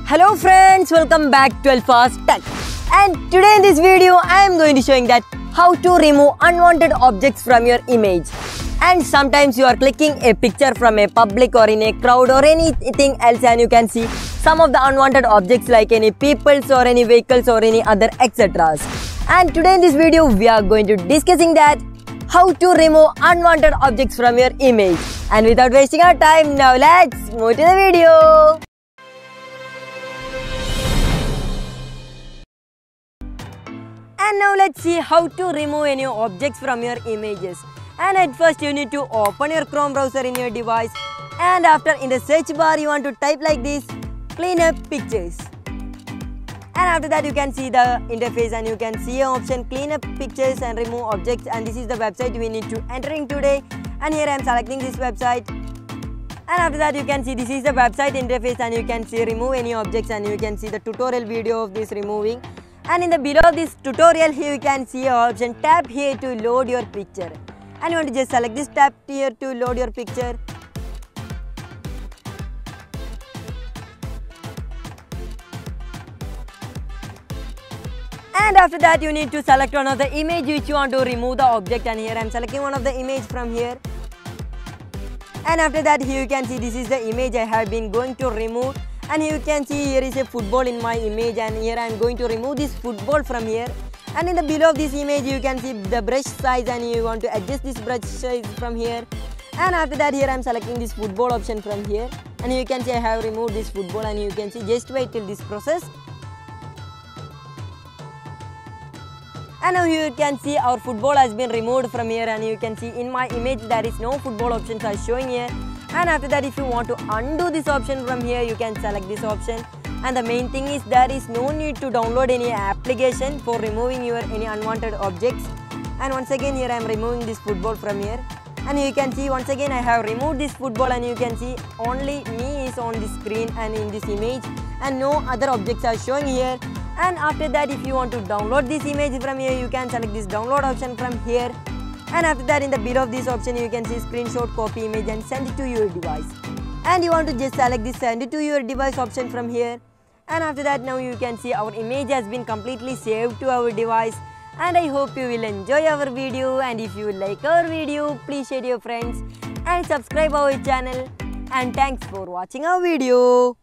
Hello friends, welcome back to alfastechz. And today in this video I am going to showing that how to remove unwanted objects from your image. And sometimes you are clicking a picture from a public or in a crowd or anything else and you can see some of the unwanted objects like any peoples or any vehicles or any other etc. And today in this video we are going to discussing that how to remove unwanted objects from your image. And without wasting our time, now let's move to the video. And now let's see how to remove any objects from your images. And at first you need to open your Chrome browser in your device, and after in the search bar you want to type like this, clean up pictures. And after that you can see the interface and you can see an option clean up pictures and remove objects, and this is the website we need to enter in today. And here I am selecting this website. And after that you can see this is the website interface and you can see remove any objects, and you can see the tutorial video of this removing. And in the below of this tutorial here you can see an option tap here to load your picture, and you want to just select this tap here to load your picture. And after that you need to select one of the image which you want to remove the object, and here I am selecting one of the image from here. And after that here you can see this is the image I have been going to remove. And you can see here is a football in my image, and here I am going to remove this football from here. And in the below of this image you can see the brush size, and you want to adjust this brush size from here. And after that here I am selecting this football option from here, and you can see I have removed this football, and you can see just wait till this process. And now you can see our football has been removed from here, and you can see in my image there is no football options are showing here. And after that if you want to undo this option from here you can select this option. And the main thing is there is no need to download any application for removing your any unwanted objects. And once again here I am removing this football from here, and you can see once again I have removed this football, and you can see only me is on the screen and in this image, and no other objects are showing here. And after that if you want to download this image from here you can select this download option from here. And after that in the below of this option you can see screenshot copy image and send it to your device, and you want to just select this send it to your device option from here. And after that now you can see our image has been completely saved to our device. And I hope you will enjoy our video, and if you like our video please share your friends and subscribe our channel, and thanks for watching our video.